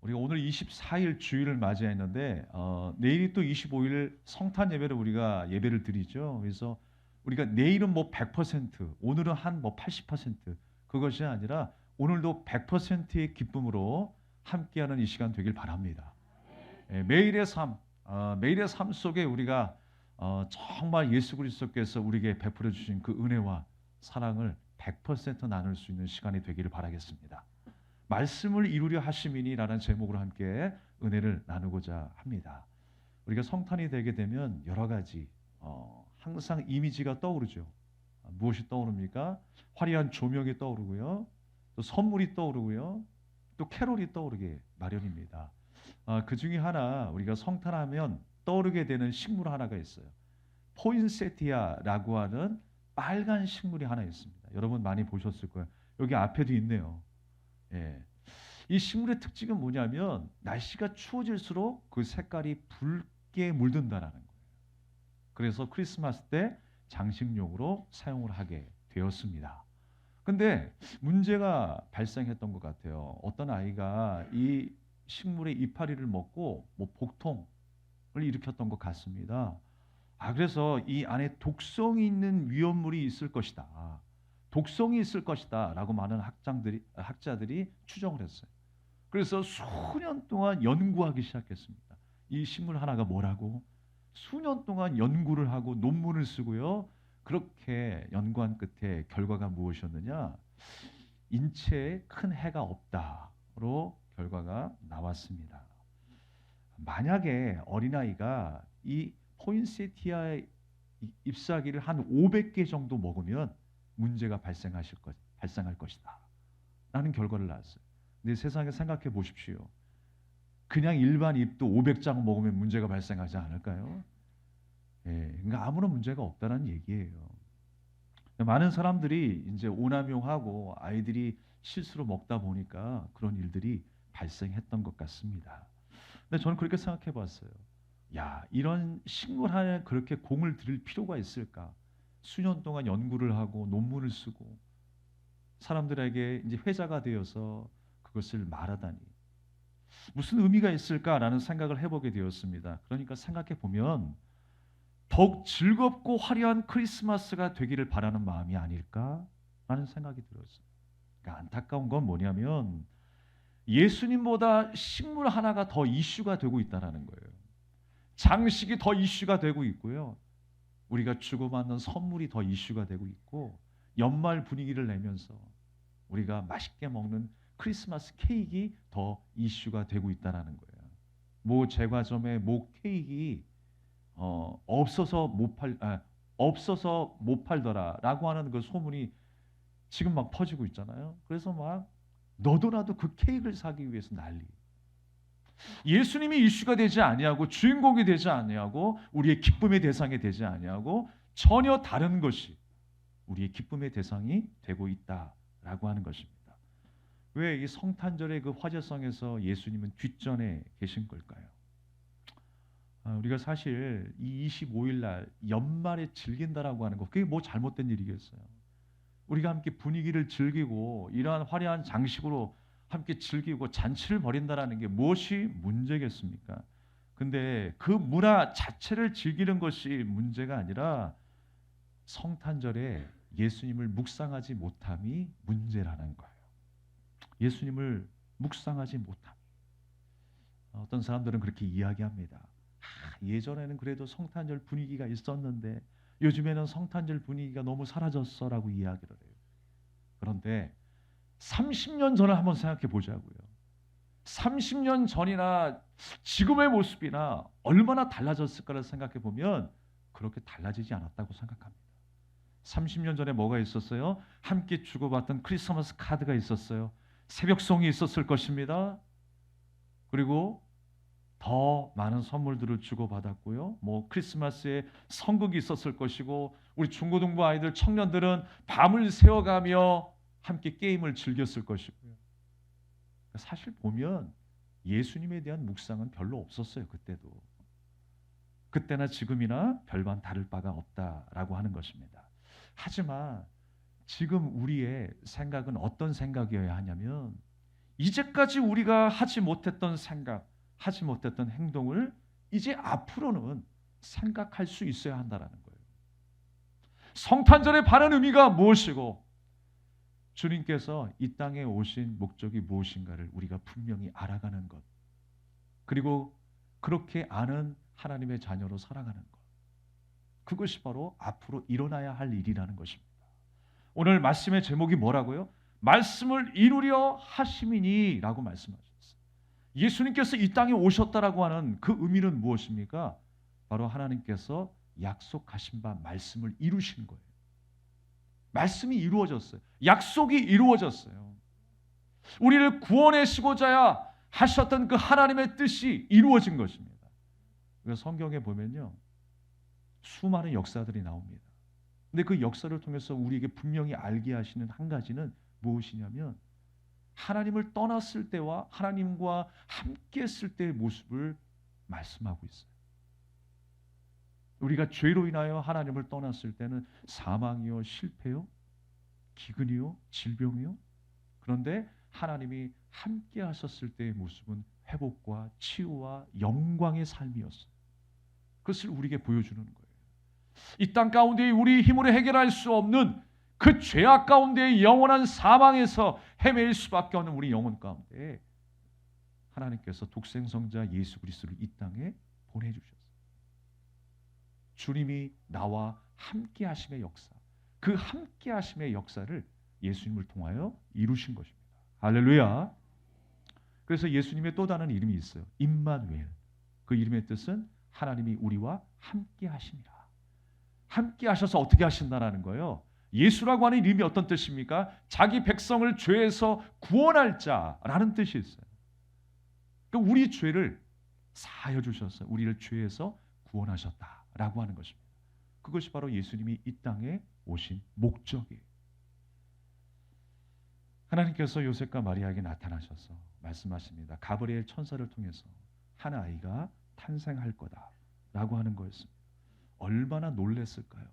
우리가 오늘 24일 주일을 맞이했는데 내일이 또 25일 성탄 예배를 우리가 예배를 드리죠. 그래서 우리가 내일은 뭐 100%, 오늘은 한 뭐 80% 그것이 아니라 오늘도 100%의 기쁨으로 함께하는 이 시간 되길 바랍니다. 매일의 삶, 매일의 삶 속에 우리가 정말 예수 그리스도께서 우리에게 베풀어 주신 그 은혜와 사랑을 100% 나눌 수 있는 시간이 되기를 바라겠습니다. 말씀을 이루려 하심이니라는 제목으로 함께 은혜를 나누고자 합니다. 우리가 성탄이 되게 되면 여러 가지 항상 이미지가 떠오르죠. 무엇이 떠오릅니까? 화려한 조명이 떠오르고요. 또 선물이 떠오르고요. 또 캐롤이 떠오르게 마련입니다. 그 중에 하나 우리가 성탄하면 떠오르게 되는 식물 하나가 있어요. 포인세티아라고 하는 빨간 식물이 하나 있습니다. 여러분 많이 보셨을 거예요. 여기 앞에도 있네요. 예. 이 식물의 특징은 뭐냐면 날씨가 추워질수록 그 색깔이 붉게 물든다라는 거예요. 그래서 크리스마스 때 장식용으로 사용을 하게 되었습니다. 근데 문제가 발생했던 것 같아요. 어떤 아이가 이 식물의 이파리를 먹고 뭐 복통을 일으켰던 것 같습니다. 그래서 이 안에 독성이 있는 위험물이 있을 것이다. 독성이 있을 것이다. 라고 많은 학자들이 추정을 했어요. 그래서 수년 동안 연구하기 시작했습니다. 이 식물 하나가 뭐라고? 수년 동안 연구를 하고 논문을 쓰고요. 그렇게 연구한 끝에 결과가 무엇이었느냐? 인체에 큰 해가 없다로 결과가 나왔습니다. 만약에 어린아이가 이 포인세티아 잎사귀를 한 500개 정도 먹으면 문제가 발생할 것이다. 라는 결과를 낳았어요. 근데 세상에 생각해 보십시오. 그냥 일반 잎도 500장 먹으면 문제가 발생하지 않을까요? 예, 그러니까 아무런 문제가 없다는 얘기예요. 많은 사람들이 이제 오남용하고 아이들이 실수로 먹다 보니까 그런 일들이 발생했던 것 같습니다. 근데 저는 그렇게 생각해 봤어요. 야, 이런 식물 하나에 그렇게 공을 들일 필요가 있을까? 수년 동안 연구를 하고 논문을 쓰고 사람들에게 이제 회자가 되어서 그것을 말하다니 무슨 의미가 있을까라는 생각을 해보게 되었습니다. 그러니까 생각해 보면 더욱 즐겁고 화려한 크리스마스가 되기를 바라는 마음이 아닐까라는 생각이 들었어요. 그러니까 안타까운 건 뭐냐면 예수님보다 식물 하나가 더 이슈가 되고 있다는 거예요. 장식이 더 이슈가 되고 있고요. 우리가 주고받는 선물이 더 이슈가 되고 있고 연말 분위기를 내면서 우리가 맛있게 먹는 크리스마스 케이크가 더 이슈가 되고 있다는 거예요. 모 제과점의 모 케이크 없어서 못 팔더라라고 하는 그 소문이 지금 막 퍼지고 있잖아요. 그래서 막 너도나도 그 케이크를 사기 위해서 난리. 예수님이 이슈가 되지 아니하고 주인공이 되지 아니하고 우리의 기쁨의 대상이 되지 아니하고 전혀 다른 것이 우리의 기쁨의 대상이 되고 있다라고 하는 것입니다. 왜 이 성탄절의 그 화제성에서 예수님은 뒷전에 계신 걸까요? 우리가 사실 이 25일 날 연말에 즐긴다라고 하는 거 그게 뭐 잘못된 일이겠어요? 우리가 함께 분위기를 즐기고 이러한 화려한 장식으로 함께 즐기고 잔치를 벌인다라는 게 무엇이 문제겠습니까? 근데 그 문화 자체를 즐기는 것이 문제가 아니라 성탄절에 예수님을 묵상하지 못함이 문제라는 거예요. 예수님을 묵상하지 못함. 어떤 사람들은 그렇게 이야기합니다. 예전에는 그래도 성탄절 분위기가 있었는데 요즘에는 성탄절 분위기가 너무 사라졌어라고 이야기를 해요. 그런데 30년 전을 한번 생각해 보자고요. 30년 전이나 지금의 모습이나 얼마나 달라졌을까를 생각해 보면 그렇게 달라지지 않았다고 생각합니다. 30년 전에 뭐가 있었어요? 함께 주고받던 크리스마스 카드가 있었어요. 새벽송이 있었을 것입니다. 그리고 더 많은 선물들을 주고받았고요. 뭐 크리스마스에 선극이 있었을 것이고 우리 중고등부 아이들 청년들은 밤을 새워가며 함께 게임을 즐겼을 것이고요. 사실 보면 예수님에 대한 묵상은 별로 없었어요. 그때도. 그때나 지금이나 별반 다를 바가 없다라고 하는 것입니다. 하지만 지금 우리의 생각은 어떤 생각이어야 하냐면 이제까지 우리가 하지 못했던 생각, 하지 못했던 행동을 이제 앞으로는 생각할 수 있어야 한다라는 거예요. 성탄절의 바른 의미가 무엇이고 주님께서 이 땅에 오신 목적이 무엇인가를 우리가 분명히 알아가는 것, 그리고 그렇게 아는 하나님의 자녀로 살아가는 것, 그것이 바로 앞으로 일어나야 할 일이라는 것입니다. 오늘 말씀의 제목이 뭐라고요? 말씀을 이루려 하심이니 라고 말씀하셨어요. 예수님께서 이 땅에 오셨다라고 하는 그 의미는 무엇입니까? 바로 하나님께서 약속하신 바 말씀을 이루신 거예요. 말씀이 이루어졌어요. 약속이 이루어졌어요. 우리를 구원하시고자 하셨던 그 하나님의 뜻이 이루어진 것입니다. 그래서 성경에 보면요, 수많은 역사들이 나옵니다. 근데 그 역사를 통해서 우리에게 분명히 알게 하시는 한 가지는 무엇이냐면 하나님을 떠났을 때와 하나님과 함께 했을 때의 모습을 말씀하고 있어요. 우리가 죄로 인하여 하나님을 떠났을 때는 사망이요, 실패요, 기근이요, 질병이요. 그런데 하나님이 함께 하셨을 때의 모습은 회복과 치유와 영광의 삶이었어요. 그것을 우리에게 보여주는 거예요. 이 땅 가운데 우리 힘으로 해결할 수 없는 그 죄악 가운데 영원한 사망에서 헤매일 수밖에 없는 우리 영혼 가운데 하나님께서 독생성자 예수 그리스도를 이 땅에 보내주셨어요. 주님이 나와 함께 하심의 역사, 그 함께 하심의 역사를 예수님을 통하여 이루신 것입니다. 할렐루야. 그래서 예수님의 또 다른 이름이 있어요. 임마누엘. 그 이름의 뜻은 하나님이 우리와 함께 하심이라. 함께 하셔서 어떻게 하신다라는 거예요. 예수라고 하는 이름이 어떤 뜻입니까? 자기 백성을 죄에서 구원할 자라는 뜻이 있어요. 그러니까 우리 죄를 사하여 주셔서 우리를 죄에서 구원하셨다라고 하는 것입니다. 그것이 바로 예수님이 이 땅에 오신 목적이에요. 하나님께서 요셉과 마리아에게 나타나셔서 말씀하십니다. 가브리엘 천사를 통해서 한 아이가 탄생할 거다라고 하는 거였습니다. 얼마나 놀랐을까요?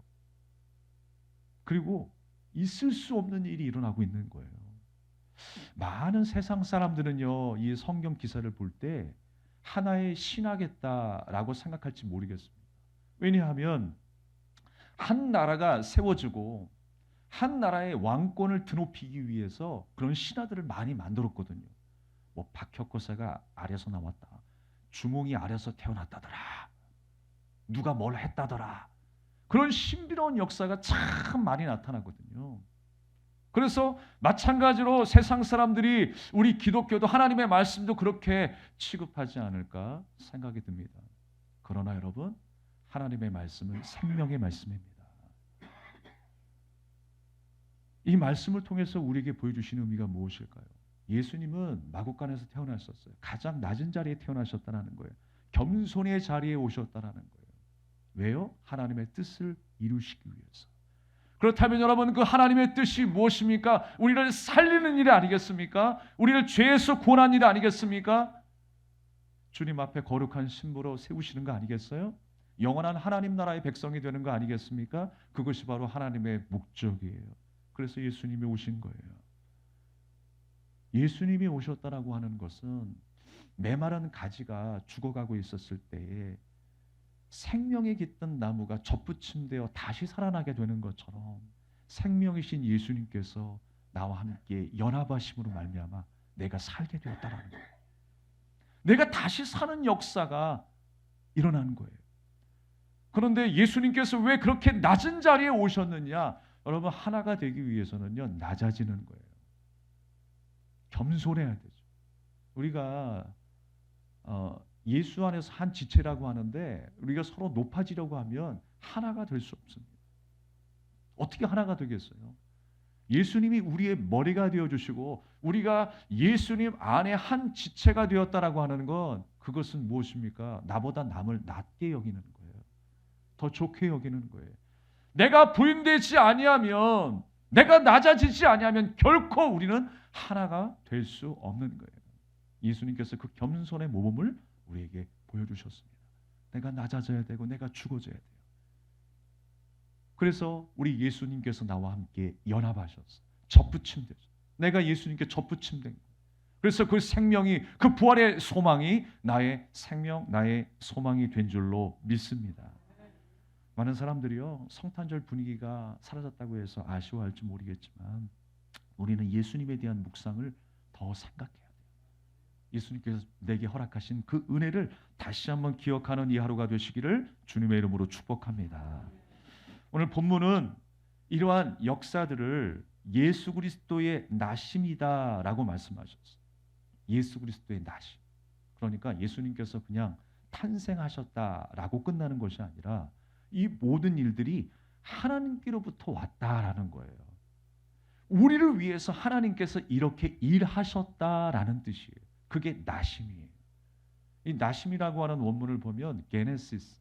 그리고 있을 수 없는 일이 일어나고 있는 거예요. 많은 세상 사람들은요, 이 성경 기사를 볼 때 하나의 신하겠다라고 생각할지 모르겠습니다. 왜냐하면 한 나라가 세워지고 한 나라의 왕권을 드높이기 위해서 그런 신하들을 많이 만들었거든요. 뭐 박혁거사가 아래서 나왔다, 주몽이 아래서 태어났다더라, 누가 뭘 했다더라, 그런 신비로운 역사가 참 많이 나타나거든요. 그래서 마찬가지로 세상 사람들이 우리 기독교도 하나님의 말씀도 그렇게 취급하지 않을까 생각이 듭니다. 그러나 여러분, 하나님의 말씀은 생명의 말씀입니다. 이 말씀을 통해서 우리에게 보여주시는 의미가 무엇일까요? 예수님은 마구간에서 태어나셨어요. 가장 낮은 자리에 태어나셨다는 거예요. 겸손의 자리에 오셨다는 거예요. 왜요? 하나님의 뜻을 이루시기 위해서. 그렇다면 여러분, 그 하나님의 뜻이 무엇입니까? 우리를 살리는 일 아니겠습니까? 우리를 죄에서 구원한 일 아니겠습니까? 주님 앞에 거룩한 신부로 세우시는 거 아니겠어요? 영원한 하나님 나라의 백성이 되는 거 아니겠습니까? 그것이 바로 하나님의 목적이에요. 그래서 예수님이 오신 거예요. 예수님이 오셨다라고 하는 것은 메마른 가지가 죽어가고 있었을 때에 생명에 깃든 나무가 접붙임되어 다시 살아나게 되는 것처럼 생명이신 예수님께서 나와 함께 연합하심으로 말미암아 내가 살게 되었다라는 거예요. 내가 다시 사는 역사가 일어나는 거예요. 그런데 예수님께서 왜 그렇게 낮은 자리에 오셨느냐? 여러분, 하나가 되기 위해서는요, 낮아지는 거예요. 겸손해야 되죠. 우리가 예수 안에서 한 지체라고 하는데 우리가 서로 높아지려고 하면 하나가 될 수 없습니다. 어떻게 하나가 되겠어요? 예수님이 우리의 머리가 되어주시고 우리가 예수님 안에 한 지체가 되었다라고 하는 건 그것은 무엇입니까? 나보다 남을 낮게 여기는 거예요. 더 좋게 여기는 거예요. 내가 부인되지 아니하면, 내가 낮아지지 아니하면 결코 우리는 하나가 될 수 없는 거예요. 예수님께서 그 겸손의 모범을 우리에게 보여주셨습니다. 내가 낮아져야 되고 내가 죽어져야 돼요. 그래서 우리 예수님께서 나와 함께 연합하셨어요. 접붙임되죠. 내가 예수님께 접붙임된 거예요. 그래서 그 생명이, 그 부활의 소망이 나의 생명, 나의 소망이 된 줄로 믿습니다. 많은 사람들이요, 성탄절 분위기가 사라졌다고 해서 아쉬워할지 모르겠지만 우리는 예수님에 대한 묵상을 더 생각해야 돼요. 예수님께서 내게 허락하신 그 은혜를 다시 한번 기억하는 이 하루가 되시기를 주님의 이름으로 축복합니다. 오늘 본문은 이러한 역사들을 예수 그리스도의 나심이다라고 말씀하셨어요. 예수 그리스도의 나심. 그러니까 예수님께서 그냥 탄생하셨다라고 끝나는 것이 아니라 이 모든 일들이 하나님께로부터 왔다라는 거예요. 우리를 위해서 하나님께서 이렇게 일하셨다라는 뜻이에요. 그게 나심이에요. 이 나심이라고 하는 원문을 보면 게네시스,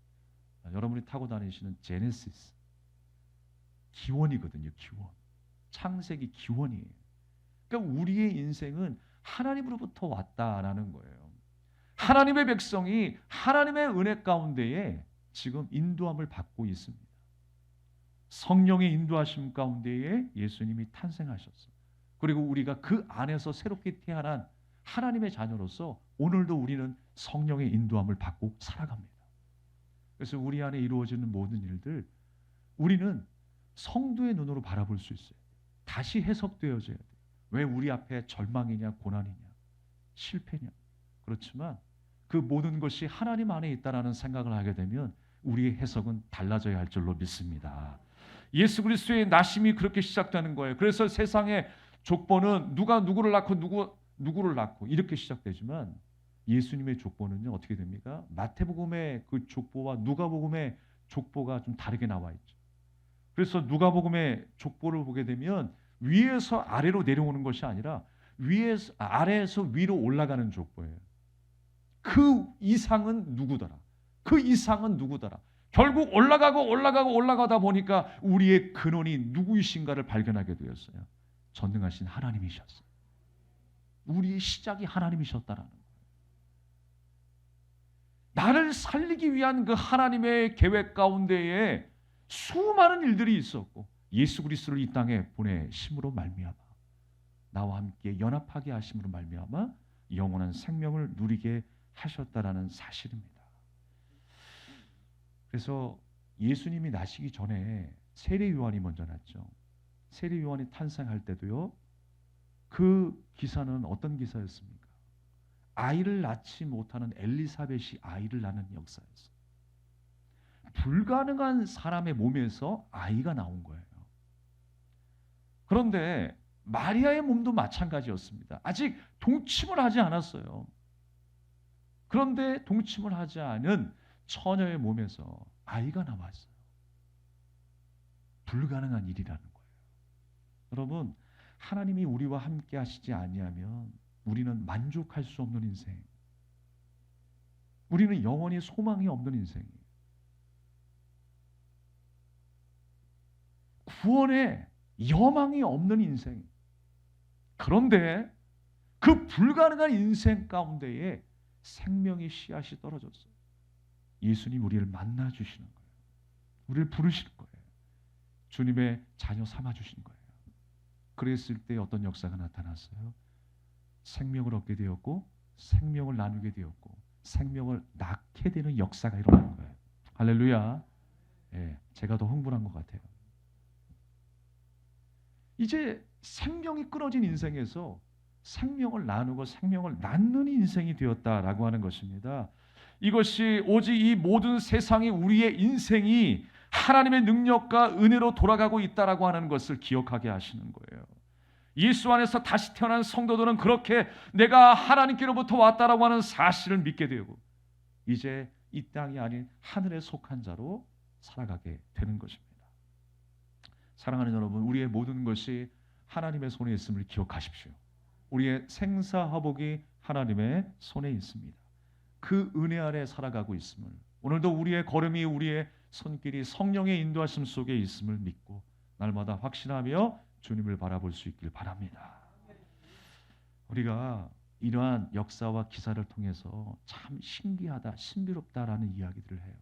여러분이 타고 다니시는 제네시스, 기원이거든요. 기원. 창세기 기원이에요. 그러니까 우리의 인생은 하나님으로부터 왔다라는 거예요. 하나님의 백성이 하나님의 은혜 가운데에 지금 인도함을 받고 있습니다. 성령의 인도하심 가운데에 예수님이 탄생하셨어요. 그리고 우리가 그 안에서 새롭게 태어난 하나님의 자녀로서 오늘도 우리는 성령의 인도함을 받고 살아갑니다. 그래서 우리 안에 이루어지는 모든 일들 우리는 성도의 눈으로 바라볼 수 있어요. 다시 해석되어져야 돼요. 왜 우리 앞에 절망이냐, 고난이냐, 실패냐. 그렇지만 그 모든 것이 하나님 안에 있다라는 생각을 하게 되면 우리의 해석은 달라져야 할 줄로 믿습니다. 예수 그리스도의 나심이 그렇게 시작되는 거예요. 그래서 세상의 족보는 누가 누구를 낳고 누구를 낳고 이렇게 시작되지만 예수님의 족보는요 어떻게 됩니까? 마태복음의 그 족보와 누가복음의 족보가 좀 다르게 나와 있죠. 그래서 누가복음의 족보를 보게 되면 위에서 아래로 내려오는 것이 아니라 아래에서 위로 올라가는 족보예요. 그 이상은 누구더라. 그 이상은 누구더라. 결국 올라가다 보니까 우리의 근원이 누구이신가를 발견하게 되었어요. 전능하신 하나님이셨어요. 우리의 시작이 하나님이셨다라는 거예요. 나를 살리기 위한 그 하나님의 계획 가운데에 수많은 일들이 있었고 예수 그리스도를 이 땅에 보내심으로 말미암아 나와 함께 연합하게 하심으로 말미암아 영원한 생명을 누리게 하셨다라는 사실입니다. 그래서 예수님이 나시기 전에 세례 요한이 먼저 났죠. 세례 요한이 탄생할 때도요. 그 기사는 어떤 기사였습니까? 아이를 낳지 못하는 엘리사벳이 아이를 낳는 역사였어요. 불가능한 사람의 몸에서 아이가 나온 거예요. 그런데 마리아의 몸도 마찬가지였습니다. 아직 동침을 하지 않았어요. 그런데 동침을 하지 않은 처녀의 몸에서 아이가 나왔어요. 불가능한 일이라는 거예요. 여러분, 하나님이 우리와 함께 하시지 아니하면 우리는 만족할 수 없는 인생, 우리는 영원히 소망이 없는 인생이에요. 구원에 여망이 없는 인생. 그런데 그 불가능한 인생 가운데에 생명의 씨앗이 떨어졌어요. 예수님 우리를 만나 주시는 거예요. 우리를 부르시는 거예요. 주님의 자녀 삼아 주시는 거예요. 그랬을 때 어떤 역사가 나타났어요? 생명을 얻게 되었고 생명을 나누게 되었고 생명을 낳게 되는 역사가 일어나는 거예요. 할렐루야. 예, 제가 더 흥분한 것 같아요. 이제 생명이 끊어진 인생에서 생명을 나누고 생명을 낳는 인생이 되었다라고 하는 것입니다. 이것이 오직 이 모든 세상이 우리의 인생이 하나님의 능력과 은혜로 돌아가고 있다라고 하는 것을 기억하게 하시는 거예요. 예수 안에서 다시 태어난 성도들은 그렇게 내가 하나님께로부터 왔다라고 하는 사실을 믿게 되고 이제 이 땅이 아닌 하늘에 속한 자로 살아가게 되는 것입니다. 사랑하는 여러분, 우리의 모든 것이 하나님의 손에 있음을 기억하십시오. 우리의 생사화복이 하나님의 손에 있습니다. 그 은혜 아래 살아가고 있음을, 오늘도 우리의 걸음이 우리의 손길이 성령의 인도하심 속에 있음을 믿고 날마다 확신하며 주님을 바라볼 수 있길 바랍니다. 우리가 이러한 역사와 기사를 통해서 참 신기하다, 신비롭다라는 이야기들을 해요.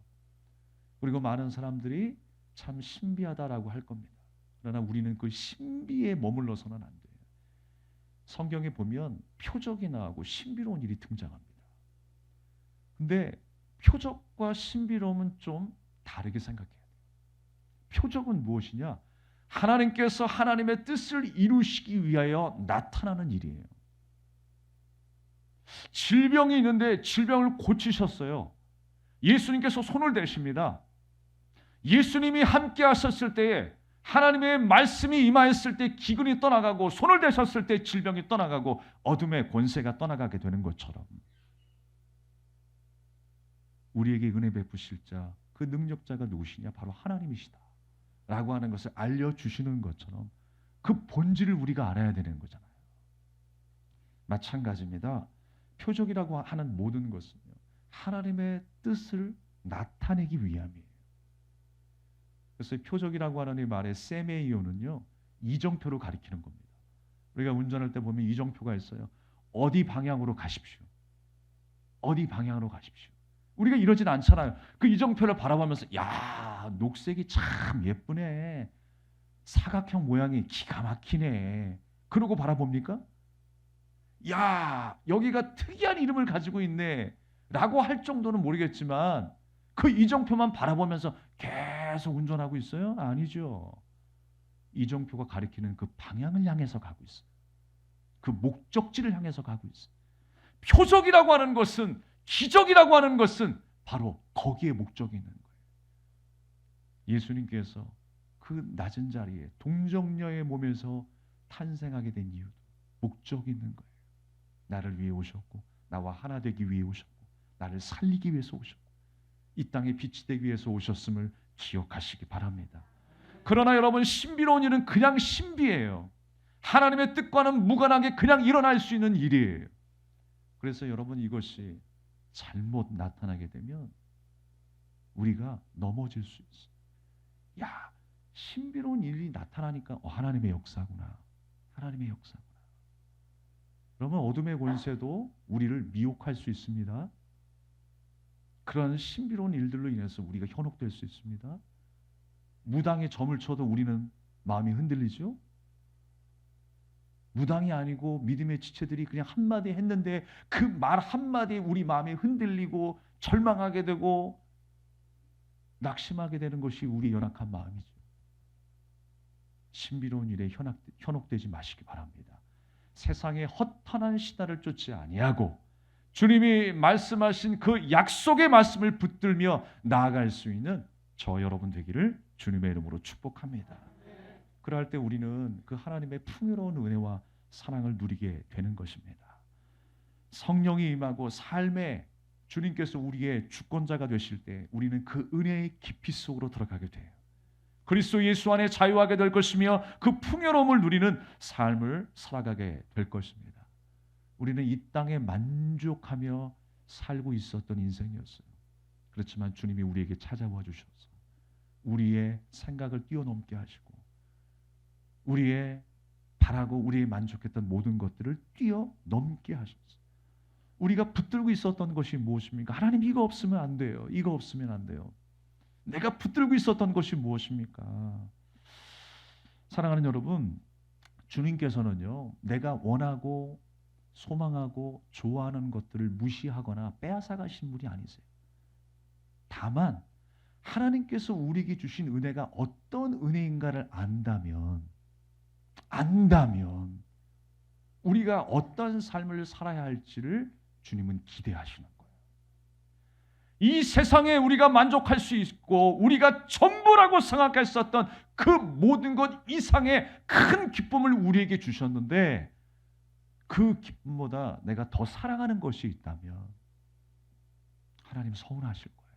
그리고 많은 사람들이 참 신비하다라고 할 겁니다. 그러나 우리는 그 신비에 머물러서는 안 돼요. 성경에 보면 표적이 나오고 신비로운 일이 등장합니다. 근데 표적과 신비로움은 좀 다르게 생각해야 돼요. 표적은 무엇이냐? 하나님께서 하나님의 뜻을 이루시기 위하여 나타나는 일이에요. 질병이 있는데 질병을 고치셨어요. 예수님께서 손을 대십니다. 예수님이 함께 하셨을 때에 하나님의 말씀이 임하였을 때 기근이 떠나가고 손을 대셨을 때 질병이 떠나가고 어둠의 권세가 떠나가게 되는 것처럼 우리에게 은혜 베푸실 자, 그 능력자가 누구시냐? 바로 하나님이시다 라고 하는 것을 알려주시는 것처럼 그 본질을 우리가 알아야 되는 거잖아요. 마찬가지입니다. 표적이라고 하는 모든 것은요, 하나님의 뜻을 나타내기 위함이에요. 그래서 표적이라고 하는 이 말의 세메이오는요, 이정표로 가리키는 겁니다. 우리가 운전할 때 보면 이정표가 있어요. 어디 방향으로 가십시오. 어디 방향으로 가십시오. 우리가 이러진 않잖아요. 그 이정표를 바라보면서 야, 녹색이 참 예쁘네. 사각형 모양이 기가 막히네. 그러고 바라봅니까? 야, 여기가 특이한 이름을 가지고 있네 라고 할 정도는 모르겠지만 그 이정표만 바라보면서 계속 운전하고 있어요? 아니죠. 이정표가 가리키는 그 방향을 향해서 가고 있어요. 그 목적지를 향해서 가고 있어요. 표적이라고 하는 것은, 기적이라고 하는 것은 바로 거기에 목적이 있는 거예요. 예수님께서 그 낮은 자리에 동정녀의 몸에서 탄생하게 된 이유도 목적이 있는 거예요. 나를 위해 오셨고, 나와 하나 되기 위해 오셨고, 나를 살리기 위해서 오셨고, 이 땅에 빛이 되기 위해서 오셨음을 기억하시기 바랍니다. 그러나 여러분, 신비로운 일은 그냥 신비예요. 하나님의 뜻과는 무관하게 그냥 일어날 수 있는 일이에요. 그래서 여러분, 이것이 잘못 나타나게 되면 우리가 넘어질 수 있어요. 야, 신비로운 일이 나타나니까 하나님의 역사구나. 하나님의 역사구나. 그러면 어둠의 권세도 우리를 미혹할 수 있습니다. 그런 신비로운 일들로 인해서 우리가 현혹될 수 있습니다. 무당에 점을 쳐도 우리는 마음이 흔들리죠. 무당이 아니고 믿음의 지체들이 그냥 한마디 했는데 그 말 한마디에 우리 마음이 흔들리고 절망하게 되고 낙심하게 되는 것이 우리 연약한 마음이죠. 신비로운 일에 현혹되지 마시기 바랍니다. 세상의 허탄한 신화를 쫓지 아니하고 주님이 말씀하신 그 약속의 말씀을 붙들며 나아갈 수 있는 저 여러분 되기를 주님의 이름으로 축복합니다. 그럴 때 우리는 그 하나님의 풍요로운 은혜와 사랑을 누리게 되는 것입니다. 성령이 임하고 삶에 주님께서 우리의 주권자가 되실 때 우리는 그 은혜의 깊이 속으로 들어가게 돼요. 그리스도 예수 안에 자유하게 될 것이며 그 풍요로움을 누리는 삶을 살아가게 될 것입니다. 우리는 이 땅에 만족하며 살고 있었던 인생이었어요. 그렇지만 주님이 우리에게 찾아와 주셔서 우리의 생각을 뛰어넘게 하시고 우리의 바라고 우리의 만족했던 모든 것들을 뛰어넘게 하셨어요. 우리가 붙들고 있었던 것이 무엇입니까? 하나님, 이거 없으면 안 돼요. 이거 없으면 안 돼요. 내가 붙들고 있었던 것이 무엇입니까? 사랑하는 여러분, 주님께서는요, 내가 원하고 소망하고 좋아하는 것들을 무시하거나 빼앗아가신 분이 아니세요. 다만 하나님께서 우리에게 주신 은혜가 어떤 은혜인가를 안다면 우리가 어떤 삶을 살아야 할지를 주님은 기대하시는 거예요. 이 세상에 우리가 만족할 수 있고 우리가 전부라고 생각했었던 그 모든 것 이상의 큰 기쁨을 우리에게 주셨는데 그 기쁨보다 내가 더 사랑하는 것이 있다면 하나님 서운하실 거예요.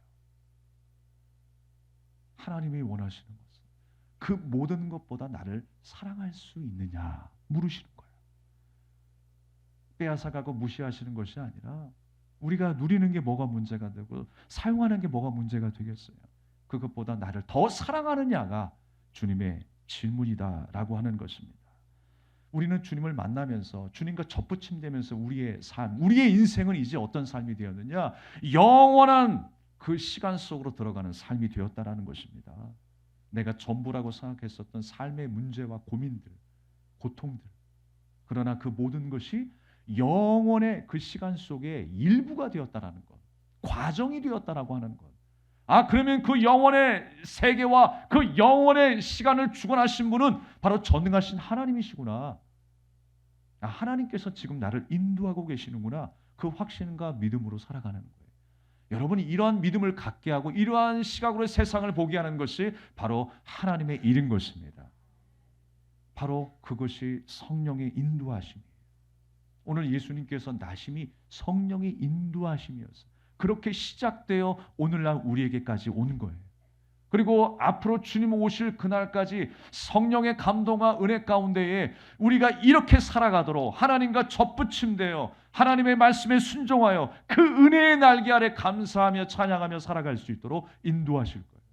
하나님이 원하시는 것은 그 모든 것보다 나를 사랑할 수 있느냐 물으시는 거예요. 빼앗아가고 무시하시는 것이 아니라 우리가 누리는 게 뭐가 문제가 되고 사용하는 게 뭐가 문제가 되겠어요. 그것보다 나를 더 사랑하느냐가 주님의 질문이다라고 하는 것입니다. 우리는 주님을 만나면서 주님과 접붙임되면서 우리의 삶, 우리의 인생은 이제 어떤 삶이 되었느냐? 영원한 그 시간 속으로 들어가는 삶이 되었다라는 것입니다. 내가 전부라고 생각했었던 삶의 문제와 고민들, 고통들, 그러나 그 모든 것이 영원의 그 시간 속에 일부가 되었다라는 것, 과정이 되었다라고 하는 것. 그러면 그 영원의 세계와 그 영원의 시간을 주관하신 분은 바로 전능하신 하나님이시구나. 하나님께서 지금 나를 인도하고 계시는구나. 그 확신과 믿음으로 살아가는 거예요. 여러분이 이러한 믿음을 갖게 하고 이러한 시각으로 세상을 보게 하는 것이 바로 하나님의 일인 것입니다. 바로 그것이 성령의 인도하심이에요. 오늘 예수님께서 나심이 성령의 인도하심이었어요. 그렇게 시작되어 오늘날 우리에게까지 온 거예요. 그리고 앞으로 주님 오실 그날까지 성령의 감동과 은혜 가운데에 우리가 이렇게 살아가도록 하나님과 접붙임되어 하나님의 말씀에 순종하여 그 은혜의 날개 아래 감사하며 찬양하며 살아갈 수 있도록 인도하실 거예요.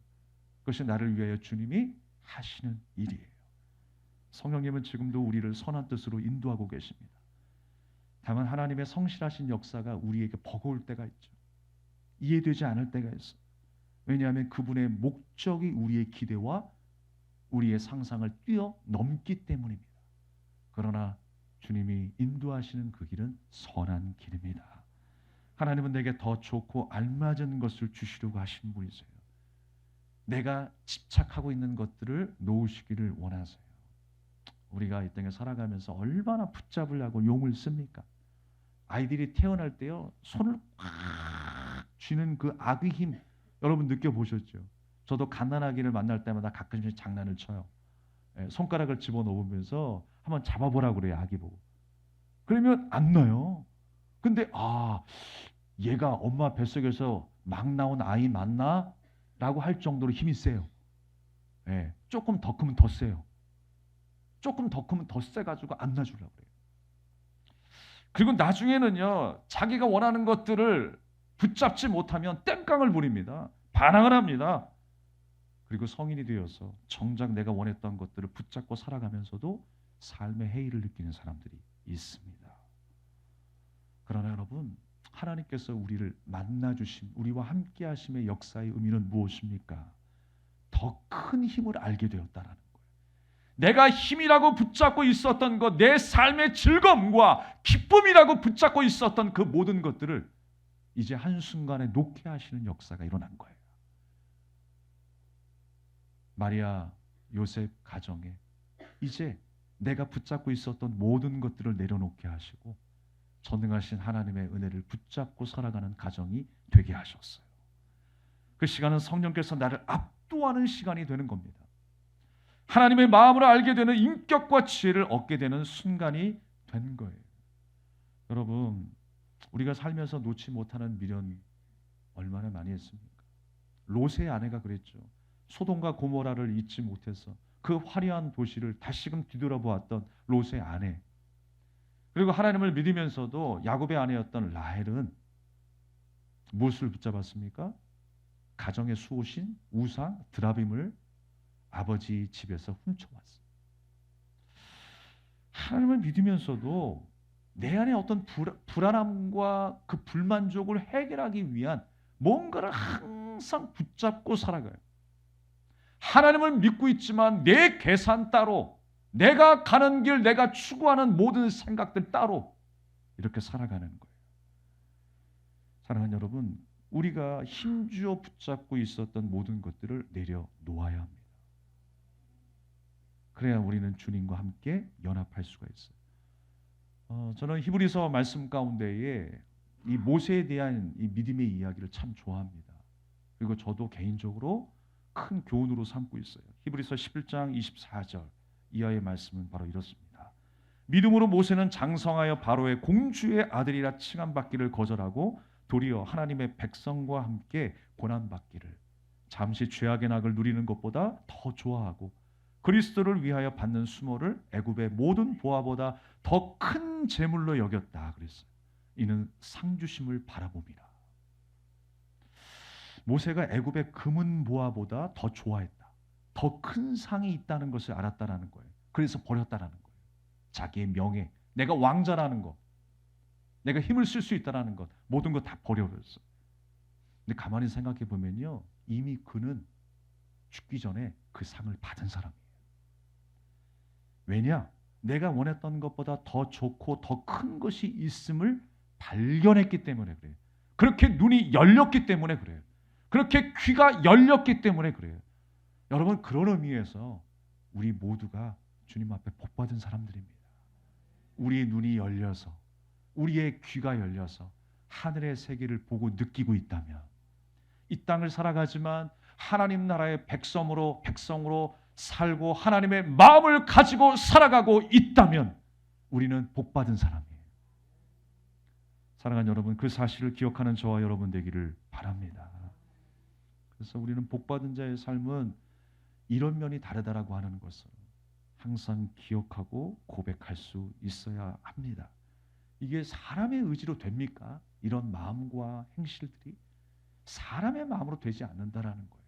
그것이 나를 위하여 주님이 하시는 일이에요. 성령님은 지금도 우리를 선한 뜻으로 인도하고 계십니다. 다만 하나님의 성실하신 역사가 우리에게 버거울 때가 있죠. 이해되지 않을 때가 있어요. 왜냐하면 그분의 목적이 우리의 기대와 우리의 상상을 뛰어넘기 때문입니다. 그러나 주님이 인도하시는 그 길은 선한 길입니다. 하나님은 내게 더 좋고 알맞은 것을 주시려고 하시는 분이세요. 내가 집착하고 있는 것들을 놓으시기를 원하세요. 우리가 이 땅에 살아가면서 얼마나 붙잡으려고 용을 씁니까? 아이들이 태어날 때요, 손을 꽉 쥐는 그 악의 힘, 여러분 느껴보셨죠? 저도 갓난아기를 만날 때마다 가끔씩 장난을 쳐요. 손가락을 집어넣으면서 한번 잡아보라고 그래요, 아기 보고. 그러면 안 나요. 근데 얘가 엄마 뱃속에서 막 나온 아이 맞나? 라고 할 정도로 힘이 세요. 조금 더 크면 더 세요. 조금 더 크면 더 세가지고 안 놔주려고 그래요. 그리고 나중에는요, 자기가 원하는 것들을 붙잡지 못하면 땡깡을 부립니다. 반항을 합니다. 그리고 성인이 되어서 정작 내가 원했던 것들을 붙잡고 살아가면서도 삶의 해이를 느끼는 사람들이 있습니다. 그러나 여러분, 하나님께서 우리를 만나주신 우리와 함께 하심의 역사의 의미는 무엇입니까? 더 큰 힘을 알게 되었다라는 거예요. 내가 힘이라고 붙잡고 있었던 것, 내 삶의 즐거움과 기쁨이라고 붙잡고 있었던 그 모든 것들을 이제 한순간에 놓게 하시는 역사가 일어난 거예요. 마리아, 요셉 가정에 이제 내가 붙잡고 있었던 모든 것들을 내려놓게 하시고 전능하신 하나님의 은혜를 붙잡고 살아가는 가정이 되게 하셨어요. 그 시간은 성령께서 나를 압도하는 시간이 되는 겁니다. 하나님의 마음을 알게 되는 인격과 지혜를 얻게 되는 순간이 된 거예요. 여러분, 우리가 살면서 놓지 못하는 미련 얼마나 많이 했습니까? 롯의 아내가 그랬죠. 소돔과 고모라를 잊지 못해서 그 화려한 도시를 다시금 뒤돌아보았던 롯의 아내. 그리고 하나님을 믿으면서도 야곱의 아내였던 라헬은 무엇을 붙잡았습니까? 가정의 수호신 우상 드라빔을 아버지 집에서 훔쳐왔어요. 하나님을 믿으면서도 내 안에 어떤 불안함과 그 불만족을 해결하기 위한 뭔가를 항상 붙잡고 살아가요. 하나님을 믿고 있지만 내 계산 따로, 내가 가는 길, 내가 추구하는 모든 생각들 따로 이렇게 살아가는 거예요. 사랑하는 여러분, 우리가 힘주어 붙잡고 있었던 모든 것들을 내려놓아야 합니다. 그래야 우리는 주님과 함께 연합할 수가 있어요. 저는 히브리서 말씀 가운데에 이 모세에 대한 이 믿음의 이야기를 참 좋아합니다. 그리고 저도 개인적으로 큰 교훈으로 삼고 있어요. 히브리서 11장 24절 이하의 말씀은 바로 이렇습니다. 믿음으로 모세는 장성하여 바로의 공주의 아들이라 칭함받기를 거절하고 도리어 하나님의 백성과 함께 고난받기를 잠시 죄악의 낙을 누리는 것보다 더 좋아하고 그리스도를 위하여 받는 수모를 애굽의 모든 보화보다 더 큰 재물로 여겼다 그랬어요. 이는 상 주심을 바라봅니다. 모세가 애굽의 금은 보화보다 더 좋아했다. 더 큰 상이 있다는 것을 알았다라는 거예요. 그래서 버렸다라는 거예요. 자기의 명예, 내가 왕자라는 것, 내가 힘을 쓸 수 있다라는 것, 모든 것 다 버려버렸어요. 근데 가만히 생각해 보면요, 이미 그는 죽기 전에 그 상을 받은 사람이에요. 왜냐? 내가 원했던 것보다 더 좋고 더 큰 것이 있음을 발견했기 때문에 그래요. 그렇게 눈이 열렸기 때문에 그래요. 그렇게 귀가 열렸기 때문에 그래요. 여러분, 그런 의미에서 우리 모두가 주님 앞에 복받은 사람들입니다. 우리의 눈이 열려서, 우리의 귀가 열려서 하늘의 세계를 보고 느끼고 있다면, 이 땅을 살아가지만 하나님 나라의 백성으로 살고 하나님의 마음을 가지고 살아가고 있다면 우리는 복받은 사람이에요. 사랑하는 여러분, 그 사실을 기억하는 저와 여러분 되기를 바랍니다. 그래서 우리는 복받은 자의 삶은 이런 면이 다르다라고 하는 것을 항상 기억하고 고백할 수 있어야 합니다. 이게 사람의 의지로 됩니까? 이런 마음과 행실들이 사람의 마음으로 되지 않는다라는 거예요.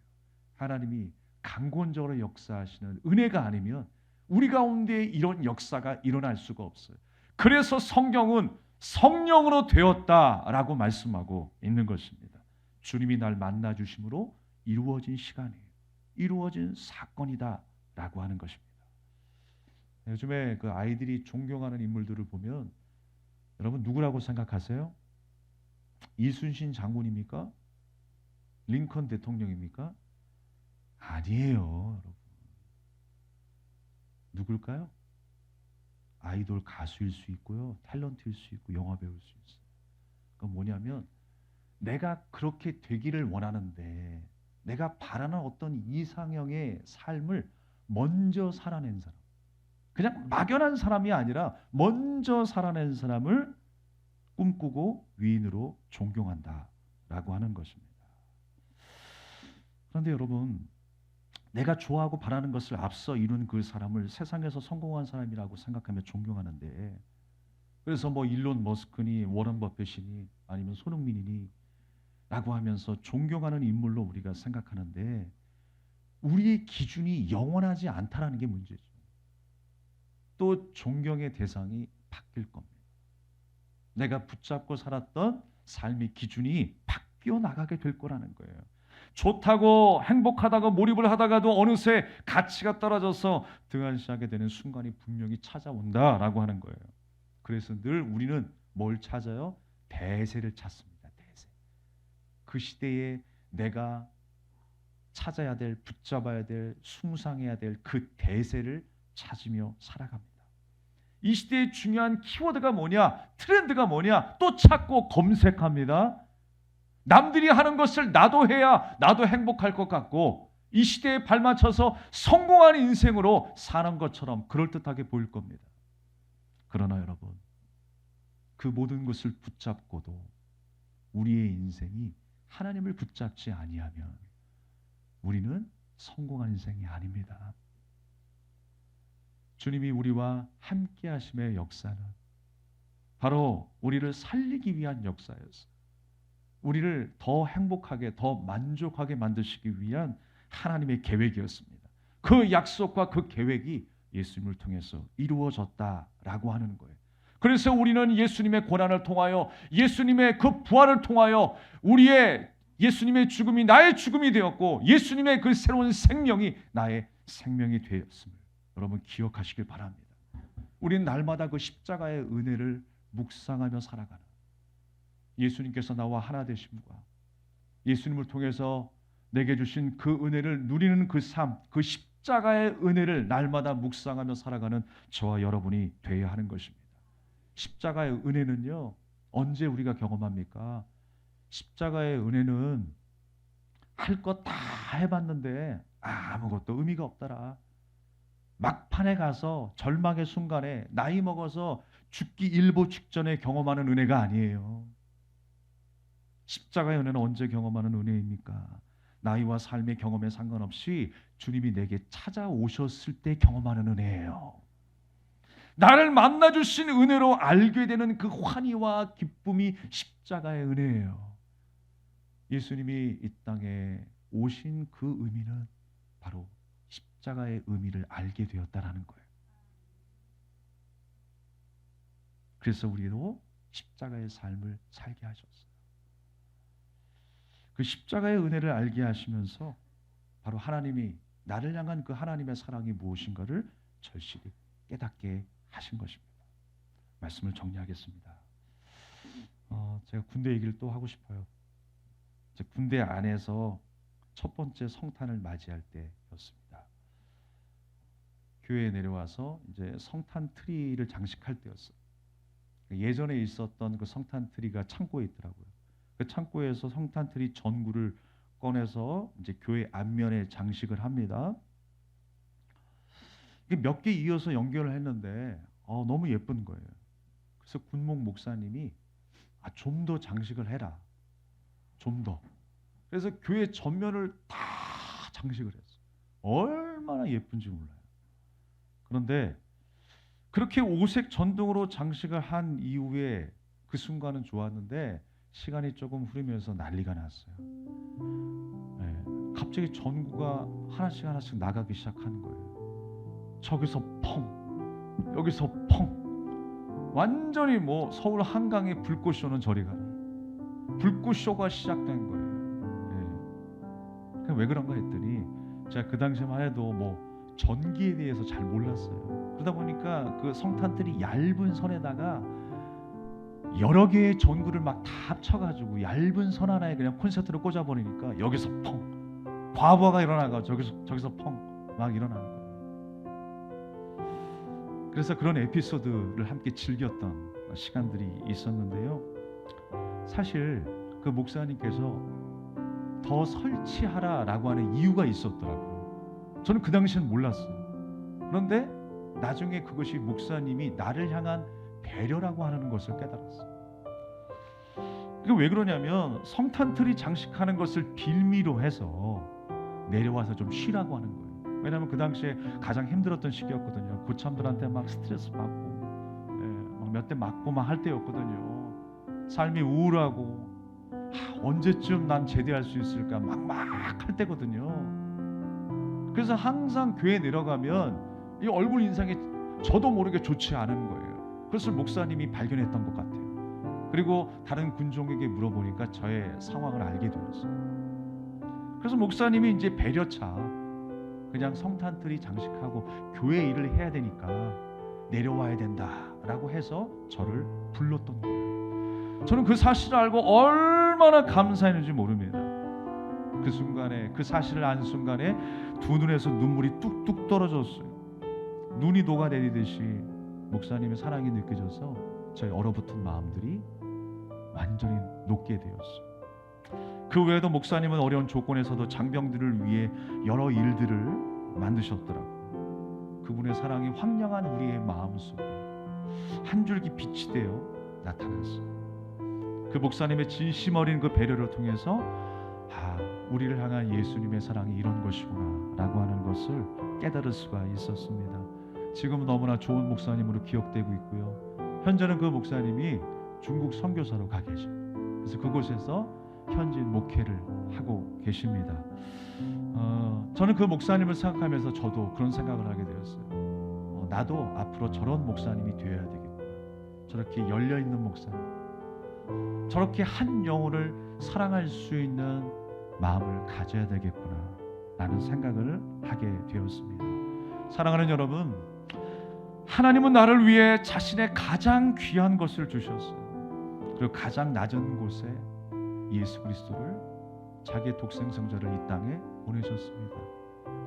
하나님이 강권적으로 역사하시는 은혜가 아니면 우리 가운데 이런 역사가 일어날 수가 없어요. 그래서 성경은 성령으로 되었다라고 말씀하고 있는 것입니다. 주님이 날 만나 주심으로 이루어진 시간이에요. 이루어진 사건이다라고 하는 것입니다. 요즘에 그 아이들이 존경하는 인물들을 보면 여러분 누구라고 생각하세요? 이순신 장군입니까? 링컨 대통령입니까? 아니에요, 여러분. 누굴까요? 아이돌 가수일 수 있고요, 탤런트일 수 있고, 영화 배우일 수 있어요. 그건 뭐냐면 내가 그렇게 되기를 원하는데 내가 바라는 어떤 이상형의 삶을 먼저 살아낸 사람, 그냥 막연한 사람이 아니라 먼저 살아낸 사람을 꿈꾸고 위인으로 존경한다라고 하는 것입니다. 그런데 여러분, 내가 좋아하고 바라는 것을 앞서 이룬 그 사람을 세상에서 성공한 사람이라고 생각하며 존경하는데, 그래서 뭐 일론 머스크니 워런 버핏이니 아니면 손흥민이니 라고 하면서 존경하는 인물로 우리가 생각하는데 우리의 기준이 영원하지 않다라는 게 문제죠. 또 존경의 대상이 바뀔 겁니다. 내가 붙잡고 살았던 삶의 기준이 바뀌어 나가게 될 거라는 거예요. 좋다고 행복하다고 몰입을 하다가도 어느새 가치가 떨어져서 등한시하게 되는 순간이 분명히 찾아온다라고 하는 거예요. 그래서 늘 우리는 뭘 찾아요? 대세를 찾습니다. 대세. 그 시대에 내가 찾아야 될, 붙잡아야 될, 숭상해야 될 그 대세를 찾으며 살아갑니다. 이 시대의 중요한 키워드가 뭐냐? 트렌드가 뭐냐? 또 찾고 검색합니다. 남들이 하는 것을 나도 해야 나도 행복할 것 같고 이 시대에 발맞춰서 성공하는 인생으로 사는 것처럼 그럴듯하게 보일 겁니다. 그러나 여러분, 그 모든 것을 붙잡고도 우리의 인생이 하나님을 붙잡지 아니하면 우리는 성공한 인생이 아닙니다. 주님이 우리와 함께 하심의 역사는 바로 우리를 살리기 위한 역사였어요. 우리를 더 행복하게, 더 만족하게 만드시기 위한 하나님의 계획이었습니다. 그 약속과 그 계획이 예수님을 통해서 이루어졌다라고 하는 거예요. 그래서 우리는 예수님의 고난을 통하여, 예수님의 그 부활을 통하여 우리의 예수님의 죽음이 나의 죽음이 되었고 예수님의 그 새로운 생명이 나의 생명이 되었음을 여러분 기억하시길 바랍니다. 우리는 날마다 그 십자가의 은혜를 묵상하며 살아가는, 예수님께서 나와 하나 되심과 예수님을 통해서 내게 주신 그 은혜를 누리는 그 삶, 그 십자가의 은혜를 날마다 묵상하며 살아가는 저와 여러분이 되어야 하는 것입니다. 십자가의 은혜는요, 언제 우리가 경험합니까? 십자가의 은혜는 할 것 다 해봤는데 아무것도 의미가 없더라. 막판에 가서 절망의 순간에 나이 먹어서 죽기 일보 직전에 경험하는 은혜가 아니에요. 십자가의 은혜는 언제 경험하는 은혜입니까? 나이와 삶의 경험에 상관없이 주님이 내게 찾아오셨을 때 경험하는 은혜예요. 나를 만나주신 은혜로 알게 되는 그 환희와 기쁨이 십자가의 은혜예요. 예수님이 이 땅에 오신 그 의미는 바로 십자가의 의미를 알게 되었다라는 거예요. 그래서 우리로 십자가의 삶을 살게 하셨어요. 그 십자가의 은혜를 알게 하시면서 바로 하나님이 나를 향한 그 하나님의 사랑이 무엇인가를 절실히 깨닫게 하신 것입니다. 말씀을 정리하겠습니다. 제가 군대 얘기를 또 하고 싶어요. 군대 안에서 첫 번째 성탄을 맞이할 때였습니다. 교회에 내려와서 이제 성탄 트리를 장식할 때였어요. 예전에 있었던 그 성탄 트리가 창고에 있더라고요. 그 창고에서 성탄 트리 전구를 꺼내서 이제 교회 앞면에 장식을 합니다. 몇 개 이어서 연결을 했는데 너무 예쁜 거예요. 그래서 군목 목사님이 좀 더 장식을 해라. 좀 더. 그래서 교회 전면을 다 장식을 했어요. 얼마나 예쁜지 몰라요. 그런데 그렇게 오색 전등으로 장식을 한 이후에 그 순간은 좋았는데 시간이 조금 흐르면서 난리가 났어요. 네, 갑자기 전구가 하나씩 나가기 시작하는 거예요. 저기서 펑, 여기서 펑. 완전히 뭐 서울 한강에 불꽃쇼는 저리 가라. 불꽃쇼가 시작된 거예요. 네. 왜 그런가 했더니 제가 그 당시만 해도 뭐 전기에 대해서 잘 몰랐어요. 그러다 보니까 그 성탄들이 얇은 선에다가 여러 개의 전구를 막 다 합쳐가지고 얇은 선 하나에 그냥 콘센트를 꽂아버리니까 여기서 펑, 과부하가 일어나가 저기서 펑 막 일어나는 거예요. 그래서 그런 에피소드를 함께 즐겼던 시간들이 있었는데요. 사실 그 목사님께서 더 설치하라라고 하는 이유가 있었더라고요. 저는 그 당시엔 몰랐어요. 그런데 나중에 그것이 목사님이 나를 향한 배려라고 하는 것을 깨달았어요. 이게 왜 그러냐면 성탄트리 장식하는 것을 빌미로 해서 내려와서 좀 쉬라고 하는 거예요. 왜냐하면 그 당시에 가장 힘들었던 시기였거든요. 고참들한테 막 스트레스 받고 막 몇 대 맞고 막 할 때였거든요. 삶이 우울하고 언제쯤 난 제대할 수 있을까 막할 때거든요. 그래서 항상 교회 내려가면 이 얼굴 인상이 저도 모르게 좋지 않은 거예요. 그것을 목사님이 발견했던 것 같아요. 그리고 다른 군종에게 물어보니까 저의 상황을 알게 되었어요. 그래서 목사님이 이제 배려차 그냥 성탄트리 장식하고 교회 일을 해야 되니까 내려와야 된다라고 해서 저를 불렀던 거예요. 저는 그 사실을 알고 얼마나 감사했는지 모릅니다. 그 순간에, 그 사실을 안 순간에 두 눈에서 눈물이 뚝뚝 떨어졌어요. 눈이 녹아내리듯이 목사님의 사랑이 느껴져서 저희 얼어붙은 마음들이 완전히 녹게 되었어요. 그 외에도 목사님은 어려운 조건에서도 장병들을 위해 여러 일들을 만드셨더라고요. 그분의 사랑이 황량한 우리의 마음속에 한 줄기 빛이 되어 나타났어요. 그 목사님의 진심 어린 그 배려를 통해서 우리를 향한 예수님의 사랑이 이런 것이구나 라고 하는 것을 깨달을 수가 있었습니다. 지금은 너무나 좋은 목사님으로 기억되고 있고요. 현재는 그 목사님이 중국 선교사로 가 계셔요. 그래서 그곳에서 현지인 목회를 하고 계십니다. 저는 그 목사님을 생각하면서 저도 그런 생각을 하게 되었어요. 나도 앞으로 저런 목사님이 되어야 되겠구나. 저렇게 열려있는 목사님, 저렇게 한 영혼을 사랑할 수 있는 마음을 가져야 되겠구나 라는 생각을 하게 되었습니다. 사랑하는 여러분, 하나님은 나를 위해 자신의 가장 귀한 것을 주셨어요. 그리고 가장 낮은 곳에 예수 그리스도를, 자기의 독생성자를 이 땅에 보내셨습니다.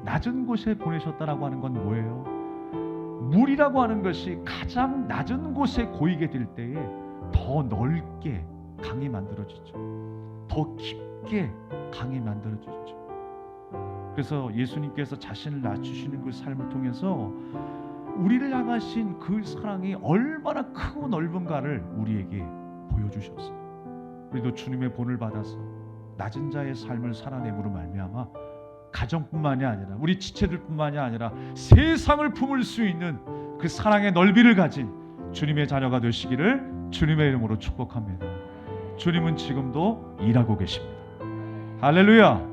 낮은 곳에 보내셨다라고 하는 건 뭐예요? 물이라고 하는 것이 가장 낮은 곳에 고이게 될 때에 더 넓게 강이 만들어지죠. 더 깊게 강이 만들어지죠. 그래서 예수님께서 자신을 낮추시는 그 삶을 통해서 우리를 향하신 그 사랑이 얼마나 크고 넓은가를 우리에게 보여주셨어요. 우리도 주님의 본을 받아서 낮은 자의 삶을 살아내므로 말미암아 가정뿐만이 아니라 우리 지체들뿐만이 아니라 세상을 품을 수 있는 그 사랑의 넓이를 가진 주님의 자녀가 되시기를 주님의 이름으로 축복합니다. 주님은 지금도 일하고 계십니다. 할렐루야!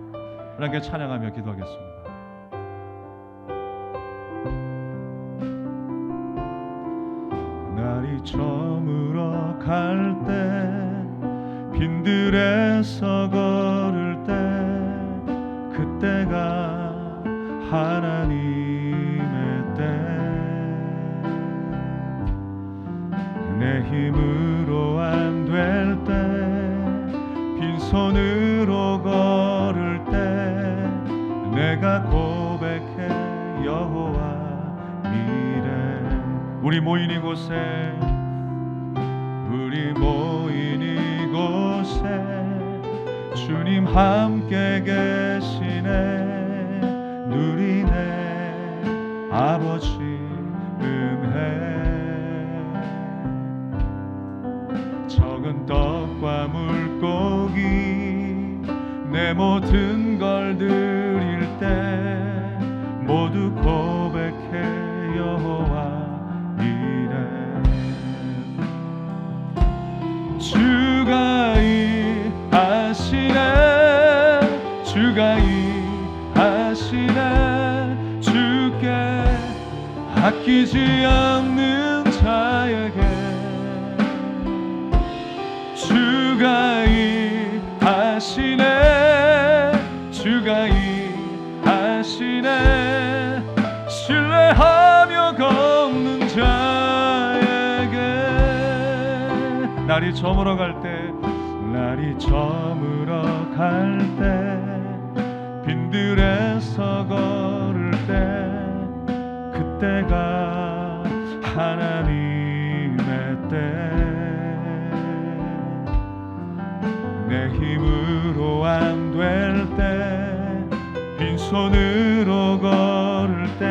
하나님께 찬양하며 기도하겠습니다. 날이 저물어 갈 때, 빈들에서 걸을 때, 그때가 하나님의 때. 빈손으로 걸을 때 내가 고백해 여호와 미래. 우리 모인 이곳에 주님 함께 계시네. 누리네 아버지 은혜. 적은 떡과 물고기 내 모든 걸 드릴 때 모두 고백해 여호와 이래. 주가 일하시네, 주가 일하시네. 주께 아끼지 않는 자에게 주가 일하시네, 주가 일하시네. 신뢰하며 걷는 자에게 날이 저물어 갈 때, 날이 저물어 갈 때, 빈들에서 걸을 때, 그때가 하나님의 때. 내 힘으로 안 될 때, 빈손으로 걸을 때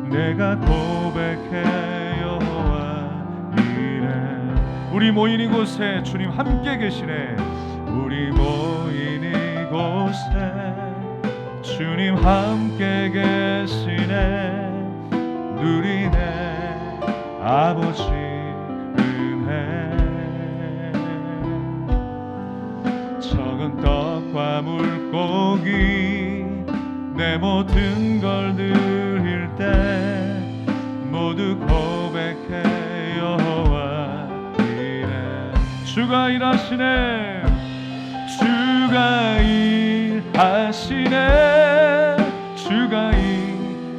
내가 고백해 여호와 이래. 우리 모인 이곳에 주님 함께 계시네. 우리 모인 이곳에 주님 함께 계시네. 누리네 아버지 은혜. 적은 떡과 물고기 내 모든 걸 드릴 때 모두 고백해 여호와 이래. 주가 일하시네, 주가 일하시네, 주가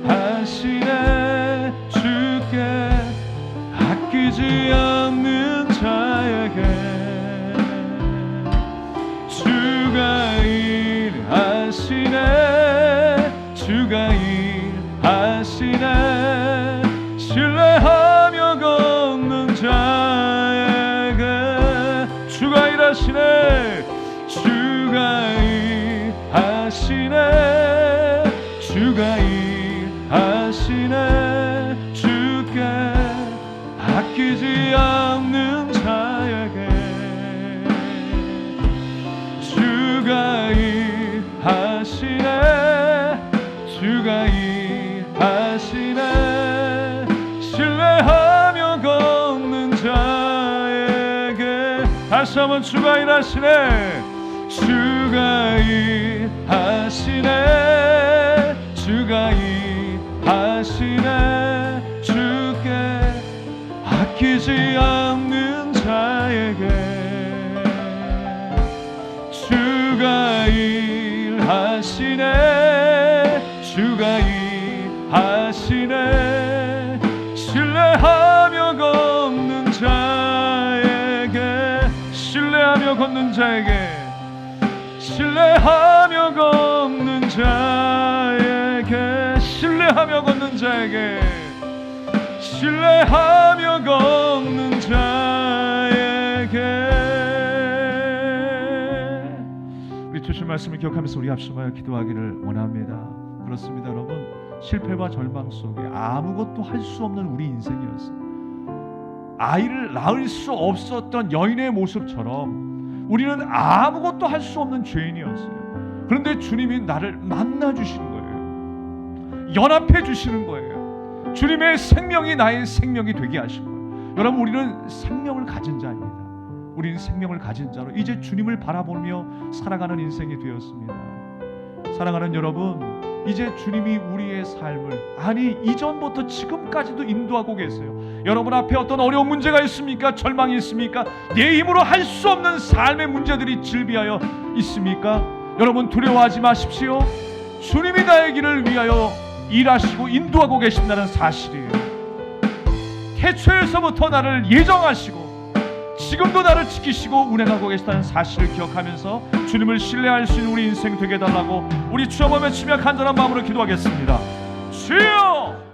일하시네. 주께 아끼지 않는 자에게 주가 일하시네, 주가 일하시네. 신뢰하며 걷는 자에게 주가 일하시네, 주가 일하시네, 주가 일하시네. 주께 아끼지 않는 자에게 주가 일하시네, 주가 일하시네. 신뢰하며 걷는 자에게 다시 한번 주가 일하시네, 주가 일하시네, 주가 일하시네. 주께 아끼지 않는 자에게 주가 일하시네, 주가 일하시네. 신뢰하며 걷는 자에게, 신뢰하며 걷는 자에게, 신뢰하며 걷는 자에게, 신뢰하며 걷는 자에게, 신뢰하며 걷는 자에게. 주신 말씀을 기억하면서 우리 합심하여 기도하기를 원합니다. 그렇습니다, 여러분. 실패와 절망 속에 아무것도 할 수 없는 우리 인생이었어요. 아이를 낳을 수 없었던 여인의 모습처럼 우리는 아무것도 할 수 없는 죄인이었어요. 그런데 주님이 나를 만나 주시는 거예요. 연합해 주시는 거예요. 주님의 생명이 나의 생명이 되게 하신 거예요. 여러분, 우리는 생명을 가진 자입니다. 우리는 생명을 가진 자로 이제 주님을 바라보며 살아가는 인생이 되었습니다. 사랑하는 여러분, 이제 주님이 우리의 삶을, 아니 이전부터 지금까지도 인도하고 계세요. 여러분 앞에 어떤 어려운 문제가 있습니까? 절망이 있습니까? 내 힘으로 할 수 없는 삶의 문제들이 질비하여 있습니까? 여러분 두려워하지 마십시오. 주님이 나의 길을 위하여 일하시고 인도하고 계신다는 사실이에요. 태초에서부터 나를 예정하시고 지금도 나를 지키시고 운행하고 계시다는 사실을 기억하면서 주님을 신뢰할 수 있는 우리 인생 되게 해달라고 우리 주 한번 외치며 간절한 마음으로 기도하겠습니다. 주여!